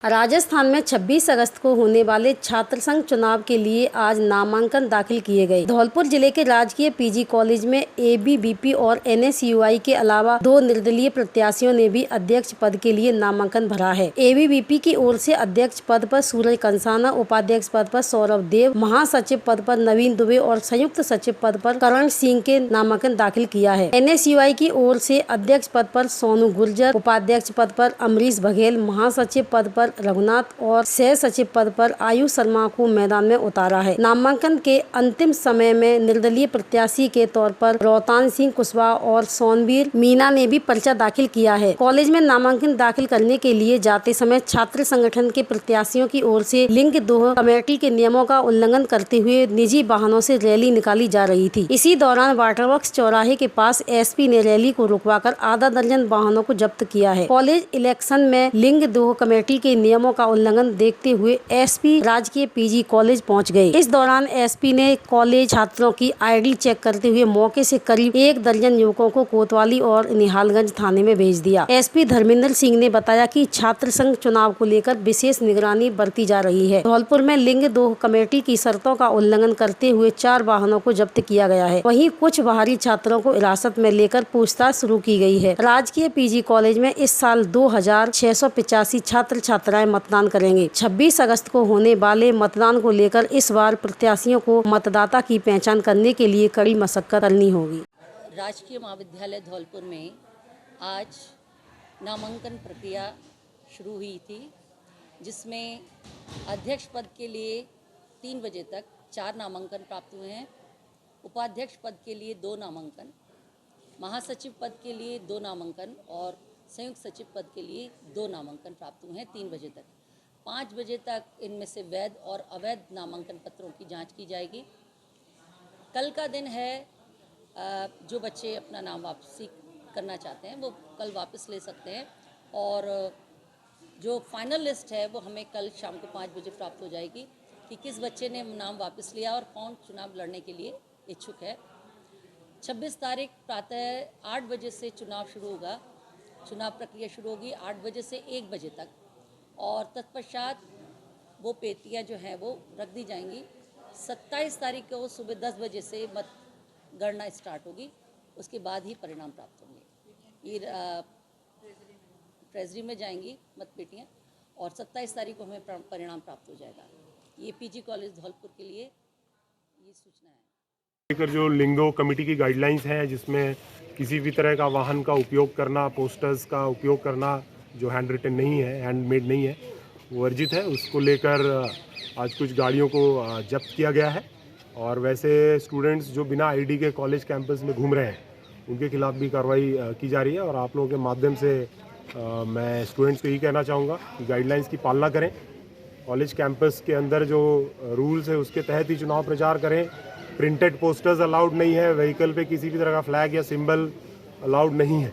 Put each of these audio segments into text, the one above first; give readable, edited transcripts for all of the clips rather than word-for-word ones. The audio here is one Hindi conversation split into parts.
राजस्थान में 26 अगस्त को होने वाले छात्र संघ चुनाव के लिए आज नामांकन दाखिल किए गए। धौलपुर जिले के राजकीय पीजी कॉलेज में एबीवीपी और एनएसयूआई के अलावा 2 निर्दलीय प्रत्याशियों ने भी अध्यक्ष पद के लिए नामांकन भरा है। एबीवीपी की ओर से अध्यक्ष पद पर सूरज कंसाना, उपाध्यक्ष पद पर सौरभ देव, महासचिव पद पर नवीन दुबे और संयुक्त सचिव पद पर करण सिंह के नामांकन दाखिल किया है। एनएसयूआई की ओर से अध्यक्ष पद पर सोनू गुर्जर, उपाध्यक्ष पद पर अमरीश बघेल, महासचिव पद पर रघुनाथ और सह सचिव पद पर आयुष शर्मा को मैदान में उतारा है। नामांकन के अंतिम समय में निर्दलीय प्रत्याशी के तौर पर रोहतान सिंह कुशवाहा और सोनवीर मीना ने भी पर्चा दाखिल किया है। कॉलेज में नामांकन दाखिल करने के लिए जाते समय छात्र संगठन के प्रत्याशियों की ओर से लिंग दोह कमेटी के नियमों का उल्लंघन करते हुए निजी वाहनों से रैली निकाली जा रही थी। इसी दौरान वाटर वर्क्स चौराहे के पास एसपी ने रैली को रुकवाकर आधा दर्जन वाहनों को जब्त किया है। कॉलेज इलेक्शन में लिंग दोह कमेटी के नियमों का उल्लंघन देखते हुए एसपी राजकीय पीजी कॉलेज पहुंच गए। इस दौरान एसपी ने कॉलेज छात्रों की आईडी चेक करते हुए मौके से करीब 1 दर्जन युवकों को कोतवाली और निहालगंज थाने में भेज दिया। एसपी धर्मेंद्र सिंह ने बताया कि छात्र संघ चुनाव को लेकर विशेष निगरानी बरती जा रही है। धौलपुर में लिंग दोह कमेटी की शर्तों का उल्लंघन करते हुए 4 वाहनों को जब्त किया गया है। वहीं कुछ बाहरी छात्रों को हिरासत में लेकर पूछताछ शुरू की गई है। राजकीय पीजी कॉलेज में इस साल 2685 छात्र छात्राएं मतदान करेंगे। 26 अगस्त को होने वाले मतदान को लेकर इस बार प्रत्याशियों को मतदाता की पहचान करने के लिए कड़ी मशक्कत करनी होगी। राजकीय महाविद्यालय धौलपुर में आज नामांकन प्रक्रिया शुरू हुई थी, जिसमें अध्यक्ष पद के लिए 3 बजे तक 4 नामांकन प्राप्त हुए हैं, उपाध्यक्ष पद के लिए 2 नामांकन, महासचिव पद के लिए 2 नामांकन और संयुक्त सचिव पद के लिए 2 नामांकन प्राप्त हुए हैं 3 बजे तक। 5 बजे तक इनमें से वैध और अवैध नामांकन पत्रों की जांच की जाएगी। कल का दिन है, जो बच्चे अपना नाम वापसी करना चाहते हैं वो कल वापस ले सकते हैं और जो फाइनल लिस्ट है वो हमें कल शाम को 5 बजे प्राप्त हो जाएगी कि किस बच्चे ने नाम वापस लिया और कौन चुनाव लड़ने के लिए इच्छुक है। 26 तारीख प्रातः 8 बजे से चुनाव शुरू होगा। चुनाव प्रक्रिया शुरू होगी 8 बजे से 1 बजे तक और तत्पश्चात वो पेटियां जो हैं वो रख दी जाएंगी। 27 तारीख को सुबह 10 बजे से मतगणना स्टार्ट होगी, उसके बाद ही परिणाम प्राप्त होंगे। ये ट्रेजरी में जाएंगी मतपेटियां और 27 तारीख को हमें परिणाम प्राप्त हो जाएगा। ये पीजी कॉलेज धौलपुर के लिए ये सूचना है। लेकर जो लिंगो कमेटी की गाइडलाइंस हैं, जिसमें किसी भी तरह का वाहन का उपयोग करना, पोस्टर्स का उपयोग करना जो हैंड रिटन नहीं है, हैंडमेड नहीं है, वो वर्जित है। उसको लेकर आज कुछ गाड़ियों को जब्त किया गया है और वैसे स्टूडेंट्स जो बिना आईडी के कॉलेज कैंपस में घूम रहे हैं उनके खिलाफ भी कार्रवाई की जा रही है। और आप लोगों के माध्यम से मैं स्टूडेंट्स को यही कहना चाहूँगा कि गाइडलाइंस की पालना करें। कॉलेज कैंपस के अंदर जो रूल्स है उसके तहत ही चुनाव प्रचार करें। प्रिंटेड पोस्टर्स अलाउड नहीं है, व्हीकल पे किसी भी तरह का फ्लैग या सिंबल अलाउड नहीं है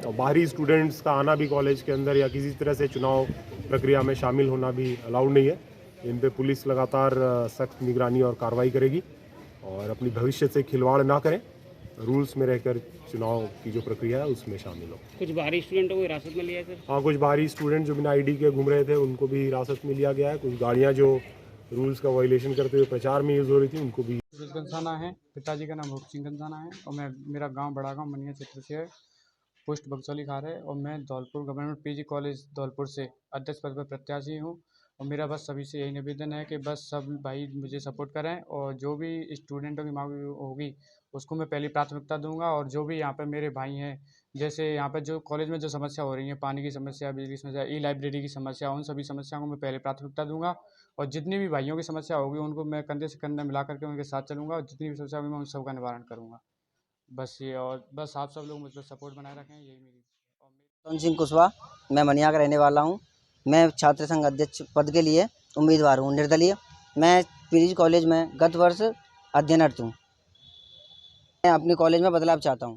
और बाहरी स्टूडेंट्स का आना भी कॉलेज के अंदर या किसी तरह से चुनाव प्रक्रिया में शामिल होना भी अलाउड नहीं है। इन पे पुलिस लगातार सख्त निगरानी और कार्रवाई करेगी और अपनी भविष्य से खिलवाड़ ना करें, रूल्स में रहकर चुनाव की जो प्रक्रिया है उसमें शामिल हो। कुछ बाहरी स्टूडेंटों को हिरासत में लिया है सर? हाँ, कुछ बाहरी स्टूडेंट जो बिना आईडी के घूम रहे थे उनको भी हिरासत में लिया गया है। कुछ गाड़ियाँ जो रूल्स का वायलेशन करते हुए प्रचार में यूज़ हो रही थी उनको भी। सूरज कंसाना है, पिताजी का नाम भक्त सिंह कंसाना है और मेरा गांव बड़ा गांव मनिया क्षेत्र से है, पोस्ट बक्सौली खार है और मैं Dholpur government PG college Dholpur से अध्यक्ष पद पर प्रत्याशी हूं। और मेरा बस सभी से यही निवेदन है कि बस सब भाई मुझे सपोर्ट करें और जो भी स्टूडेंटों की मांग होगी उसको मैं पहली प्राथमिकता दूंगा। और जो भी यहाँ पर मेरे भाई हैं, जैसे यहाँ पर जो कॉलेज में जो समस्या हो रही है, पानी की समस्या, बिजली की समस्या, ई लाइब्रेरी की समस्या, उन सभी समस्याओं को मैं पहले प्राथमिकता दूंगा और जितनी भी भाइयों की समस्या होगी उनको मैं कंधे से कंधा मिला करके उनके साथ चलूँगा और जितनी भी समस्या होगी मैं उन सबका निवारण करूँगा। बस ये, और बस आप सब लोग मुझ पर सपोर्ट बनाए रखें, यही मेरी। सोनू सिंह कुशवाहा, मैं मनिया का रहने वाला हूँ। मैं छात्र संघ अध्यक्ष पद के लिए उम्मीदवार हूँ, निर्दलीय। मैं पीजी कॉलेज में गत वर्ष अध्ययनरत हूँ। मैं अपने कॉलेज में बदलाव चाहता हूँ।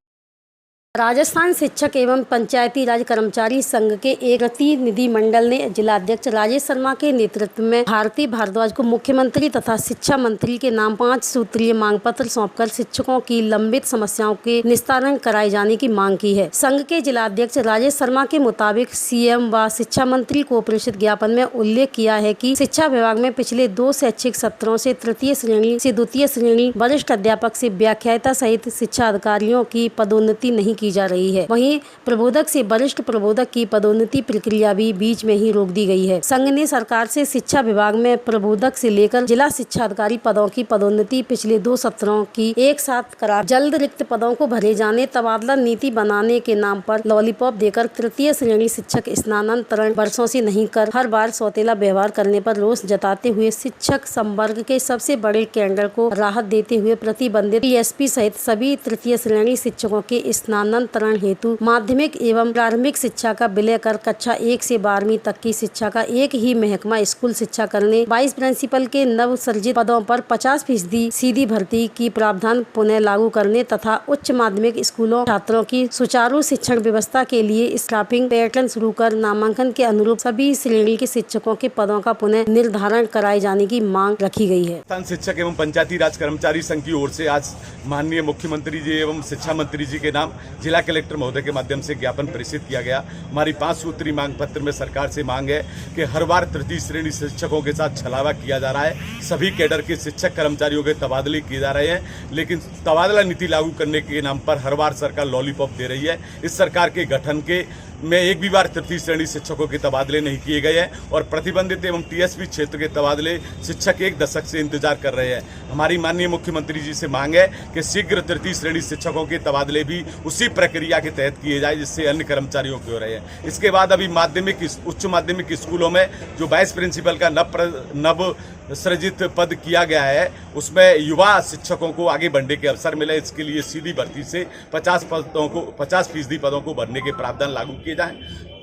राजस्थान शिक्षक एवं पंचायती राज कर्मचारी संघ के एक प्रतिनिधि मंडल ने जिलाध्यक्ष राजेश शर्मा के नेतृत्व में भारती भारद्वाज को मुख्यमंत्री तथा शिक्षा मंत्री के नाम 5 सूत्रीय मांग पत्र सौंपकर शिक्षकों की लंबित समस्याओं के निस्तारण कराए जाने की मांग की है। संघ के जिलाध्यक्ष राजेश शर्मा के मुताबिक सीएम व शिक्षा मंत्री को प्रेषित ज्ञापन में उल्लेख किया है कि शिक्षा विभाग में पिछले 2 शैक्षिक सत्रों से तृतीय श्रेणी से द्वितीय श्रेणी वरिष्ठ अध्यापक से व्याख्याता सहित शिक्षा अधिकारियों की पदोन्नति नहीं की जा रही है। वहीं प्रबोधक से वरिष्ठ प्रबोधक की पदोन्नति प्रक्रिया भी बीच में ही रोक दी गई है। संघ ने सरकार से शिक्षा विभाग में प्रबोधक से लेकर जिला शिक्षा अधिकारी पदों की पदोन्नति पिछले 2 सत्रों की एक साथ करा जल्द रिक्त पदों को भरे जाने, तबादला नीति बनाने के नाम पर लॉलीपॉप देकर तृतीय श्रेणी शिक्षक स्नानांतरण वर्षों से नहीं कर हर बार सौतेला व्यवहार करने पर रोष जताते हुए शिक्षक संवर्ग के सबसे बड़े कैडर को राहत देते हुए प्रतिबंधित टीएसपी सहित सभी तृतीय श्रेणी शिक्षकों के स्नानांतरण हेतु माध्यमिक एवं प्रारंभिक शिक्षा का विलय कर कक्षा 1 से 12वीं तक की शिक्षा का एक ही महकमा स्कूल शिक्षा करने, 22 प्रिंसिपल के नव सृजित पदों पर 50% सीधी भर्ती की प्रावधान पुनः लागू करने तथा उच्च माध्यमिक स्कूलों छात्रों की सुचारू शिक्षण व्यवस्था के लिए स्टाफिंग पैटर्न शुरू कर नामांकन के अनुरूप सभी श्रेणी के शिक्षकों के पदों का पुनः निर्धारण कराए जाने की मांग रखी गई है। राजस्थान शिक्षक एवं पंचायती राज कर्मचारी संघ की ओर से आज माननीय मुख्यमंत्री जी एवं शिक्षा मंत्री जी के नाम जिला कलेक्टर महोदय के माध्यम से ज्ञापन प्रेषित किया गया। हमारी 5 सूत्री मांग पत्र में सरकार से मांग है कि हर बार तृतीय श्रेणी शिक्षकों के साथ छलावा किया जा रहा है। सभी कैडर के शिक्षक कर्मचारियों के तबादले किए जा रहे हैं, लेकिन तबादला नीति लागू करने के नाम पर हर बार सरकार लॉलीपॉप दे रही है। इस सरकार के गठन के में एक भी बार तृतीय श्रेणी शिक्षकों के तबादले नहीं किए गए हैं और प्रतिबंधित एवं टीएसपी क्षेत्र के तबादले शिक्षक 1 दशक से इंतजार कर रहे हैं। हमारी माननीय मुख्यमंत्री जी से मांग है कि शीघ्र तृतीय श्रेणी शिक्षकों के तबादले भी उसी प्रक्रिया के तहत किए जाए जिससे अन्य कर्मचारियों के हो रहे हैं। इसके बाद अभी उच्च माध्यमिक स्कूलों में जो 22 प्रिंसिपल का नव सृजित पद किया गया है, उसमें युवा शिक्षकों को आगे बढ़ने के अवसर मिले। इसके लिए सीधी भर्ती से 50% पदों को भरने के प्रावधान लागू किए जाएं।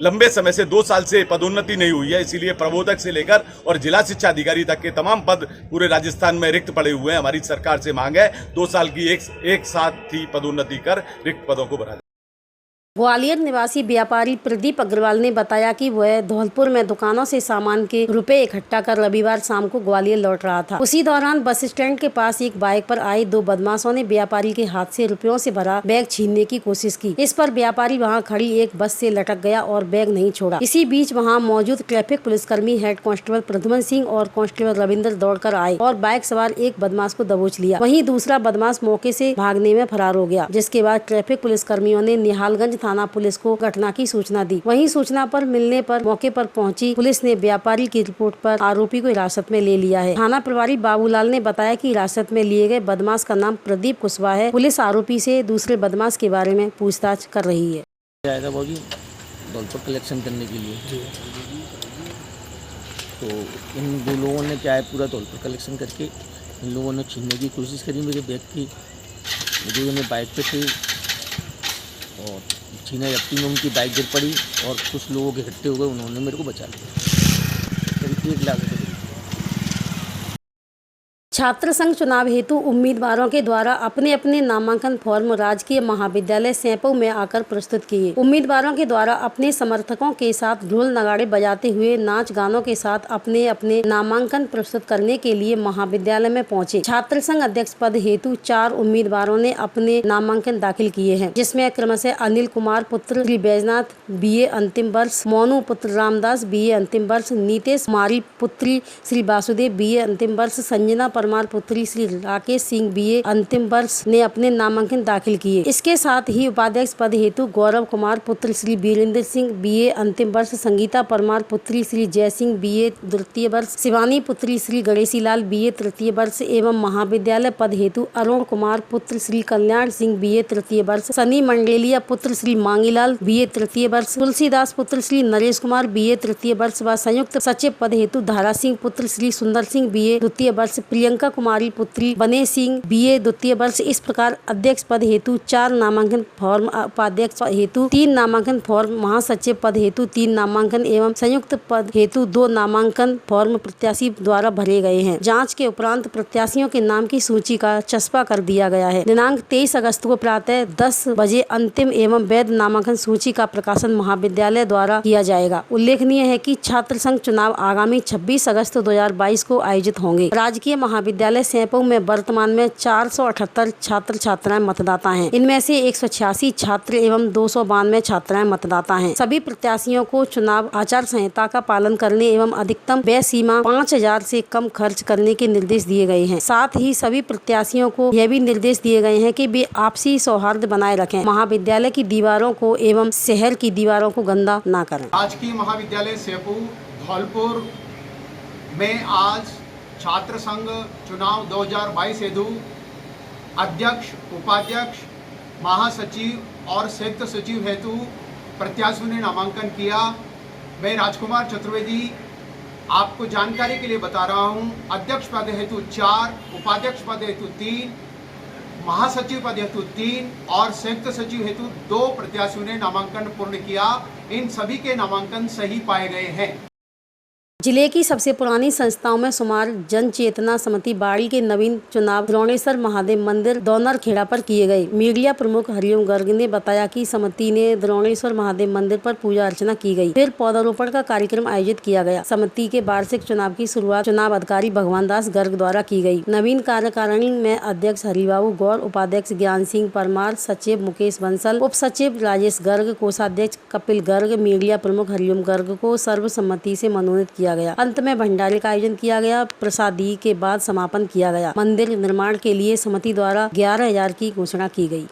लंबे समय से 2 साल से पदोन्नति नहीं हुई है, इसीलिए प्रबोधक से लेकर और जिला शिक्षा अधिकारी तक के तमाम पद पूरे राजस्थान में रिक्त पड़े हुए हैं। हमारी सरकार से मांग है 2 साल की एक साथ ही पदोन्नति कर रिक्त पदों को भरा जाए। ग्वालियर निवासी व्यापारी प्रदीप अग्रवाल ने बताया कि वह धौलपुर में दुकानों से सामान के रुपए इकट्ठा कर रविवार शाम को ग्वालियर लौट रहा था। उसी दौरान बस स्टैंड के पास एक बाइक पर आए 2 बदमाशों ने व्यापारी के हाथ से रुपयों से भरा बैग छीनने की कोशिश की। इस पर व्यापारी वहां खड़ी एक बस से लटक गया और बैग नहीं छोड़ा। इसी बीच वहां मौजूद ट्रैफिक पुलिसकर्मी हेड कांस्टेबल प्रद्युमन सिंह और कांस्टेबल रविंद्र दौड़कर आए और बाइक सवार एक बदमाश को दबोच लिया। वहीं दूसरा बदमाश मौके से भागने में फरार हो गया, जिसके बाद ट्रैफिक पुलिसकर्मियों ने निहालगंज थाना पुलिस को घटना की सूचना दी। वहीं सूचना पर मिलने पर मौके पर पहुंची पुलिस ने व्यापारी की रिपोर्ट पर आरोपी को हिरासत में ले लिया है। थाना प्रभारी बाबूलाल ने बताया कि हिरासत में लिए गए बदमाश का नाम प्रदीप कुशवाहा है। पुलिस आरोपी से दूसरे बदमाश के बारे में पूछताछ कर रही है। आएगा बाबू धौलपुर कलेक्शन करने के लिए, तो इन 2 लोगों ने क्या है पूरा धौलपुर कलेक्शन करके इन लोगों ने छीनने की कोशिश करी मेरे बैग की। जो मैं बाइक पे थे और छीना जब्ती में उनकी बाइक गिर पड़ी और कुछ लोगों के इकट्ठे हो गए, उन्होंने मेरे को बचा लिया। करीब 1 लाख। छात्र संघ चुनाव हेतु उम्मीदवारों के द्वारा अपने अपने नामांकन फॉर्म राजकीय महाविद्यालय सैंपौ में आकर प्रस्तुत किए। उम्मीदवारों के द्वारा अपने समर्थकों के साथ ढोल नगाड़े बजाते हुए नाच गानों के साथ अपने अपने नामांकन प्रस्तुत करने के लिए महाविद्यालय में पहुंचे। छात्र संघ अध्यक्ष पद हेतु 4 उम्मीदवारों ने अपने नामांकन दाखिल किए हैं, जिसमें क्रमशः अनिल कुमार पुत्र श्री बैजनाथ BA अंतिम वर्ष, मोनू पुत्र रामदास BA अंतिम वर्ष, नीतेश कुमारी पुत्री श्री वासुदेव BA अंतिम वर्ष, संजना परमार पुत्री श्री राकेश सिंह BA अंतिम वर्ष ने अपने नामांकन दाखिल किए। इसके साथ ही उपाध्यक्ष पद हेतु गौरव कुमार पुत्र श्री वीरेंद्र सिंह BA अंतिम वर्ष, संगीता परमार पुत्री श्री जय सिंह BA द्वितीय वर्ष, शिवानी पुत्री श्री गणेशी लाल BA तृतीय वर्ष एवं महाविद्यालय पद हेतु अरुण कुमार पुत्र श्री कल्याण सिंह BA तृतीय वर्ष, सनी मंडेलिया पुत्र श्री मांगीलाल BA तृतीय वर्ष, तुलसीदास पुत्र श्री नरेश कुमार BA तृतीय वर्ष व संयुक्त सचिव पद हेतु धारा सिंह पुत्र श्री सुंदर सिंह BA द्वितीय वर्ष, प्रियंका प्रियंका कुमारी पुत्री बने सिंह BA द्वितीय वर्ष। इस प्रकार अध्यक्ष पद हेतु 4 नामांकन फॉर्म, उपाध्यक्ष हेतु 3 नामांकन फॉर्म, महासचिव पद हेतु 3 नामांकन एवं संयुक्त पद हेतु 2 नामांकन फॉर्म प्रत्याशी द्वारा भरे गए हैं। जांच के उपरांत प्रत्याशियों के नाम की सूची का चस्पा कर दिया गया है। दिनांक 23 अगस्त को प्रातः 10 बजे अंतिम एवं वैध नामांकन सूची का प्रकाशन महाविद्यालय द्वारा किया जाएगा। उल्लेखनीय है कि छात्र संघ चुनाव आगामी 26 अगस्त 2022 को आयोजित होंगे। राजकीय महाविद्यालय सैंपऊ में वर्तमान में 478 छात्र छात्राएं मतदाता हैं। इनमें से 186 छात्र एवं 292 छात्राएं मतदाता हैं। सभी प्रत्याशियों को चुनाव आचार संहिता का पालन करने एवं अधिकतम व्यय सीमा 5,000 से कम खर्च करने के निर्देश दिए गए हैं। साथ ही सभी प्रत्याशियों को यह भी निर्देश दिए गए हैं कि वे आपसी सौहार्द बनाए रखें, महाविद्यालय की दीवारों को एवं शहर की दीवारों को गंदा न करें। राजकीय महाविद्यालय सैंपऊ धौलपुर में आज छात्र संघ चुनाव 2022 हेतु अध्यक्ष, उपाध्यक्ष, महासचिव और संयुक्त सचिव हेतु प्रत्याशियों ने नामांकन किया। मैं राजकुमार चतुर्वेदी आपको जानकारी के लिए बता रहा हूं, अध्यक्ष पद हेतु 4, उपाध्यक्ष पद हेतु 3, महासचिव पद हेतु 3 और संयुक्त सचिव हेतु 2 प्रत्याशियों ने नामांकन पूर्ण किया। इन सभी के नामांकन सही पाए गए हैं। जिले की सबसे पुरानी संस्थाओं में शुमार जन चेतना समिति बाड़ी के नवीन चुनाव द्रोणेश्वर महादेव मंदिर दोनरखेड़ा पर किए गए। मीडिया प्रमुख हरिओम गर्ग ने बताया कि समिति ने द्रोणेश्वर महादेव मंदिर पर पूजा अर्चना की गई, फिर पौधारोपण का कार्यक्रम आयोजित किया गया। समिति के वार्षिक चुनाव की शुरुआत चुनाव अधिकारी भगवान दास गर्ग द्वारा की गई। नवीन कार्यकारिणी में अध्यक्ष हरिबाबू गौर, उपाध्यक्ष ज्ञान सिंह परमार, सचिव मुकेश बंसल, उप सचिव राजेश गर्ग, कोषाध्यक्ष कपिल गर्ग, मीडिया प्रमुख हरिओम गर्ग को सर्वसम्मति से मनोनीत किया गया। अंत में भंडारे का आयोजन किया गया। प्रसादी के बाद समापन किया गया। मंदिर निर्माण के लिए समिति द्वारा 11,000 की घोषणा की गई।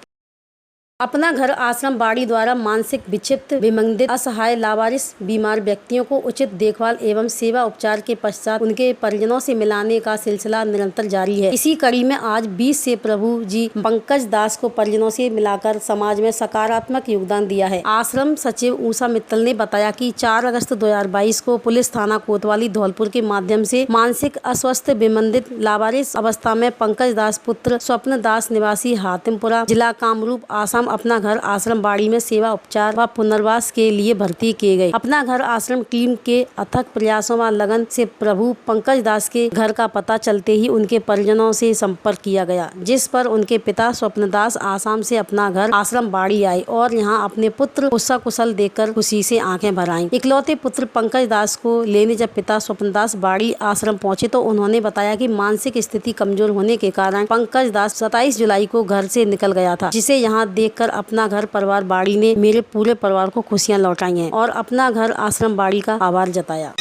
अपना घर आश्रम बाड़ी द्वारा मानसिक विक्षिप्त, विमंदित, असहाय, लावारिस बीमार व्यक्तियों को उचित देखभाल एवं सेवा उपचार के पश्चात उनके परिजनों से मिलाने का सिलसिला निरंतर जारी है। इसी कड़ी में आज 20 से प्रभु जी पंकज दास को परिजनों से मिलाकर समाज में सकारात्मक योगदान दिया है। आश्रम सचिव ऊषा मित्तल ने बताया कि 4 अगस्त 2022 को पुलिस थाना कोतवाली धौलपुर के माध्यम से मानसिक अस्वस्थ, विमंदित, लावारिस अवस्था में पंकज दास पुत्र स्वप्न दास निवासी हातिमपुरा, जिला कामरूप, आसाम अपना घर आश्रम बाड़ी में सेवा उपचार व पुनर्वास के लिए भर्ती किए गए। अपना घर आश्रम टीम के अथक प्रयासों व लगन से प्रभु पंकज दास के घर का पता चलते ही उनके परिजनों से संपर्क किया गया, जिस पर उनके पिता स्वप्न दास आसाम से अपना घर आश्रम बाड़ी आए और यहाँ अपने पुत्र को सकुशल देखकर खुशी से आंखें भर आईं। इकलौते पुत्र पंकज दास को लेने जब पिता स्वप्न दास बाड़ी आश्रम पहुँचे तो उन्होंने बताया कि मानसिक स्थिति कमजोर होने के कारण पंकज दास 27 जुलाई को घर से निकल गया था, जिसे यहाँ देखकर अपना घर परिवार बाड़ी ने मेरे पूरे परिवार को खुशियां लौटाई हैं और अपना घर आश्रम बाड़ी का आभार जताया।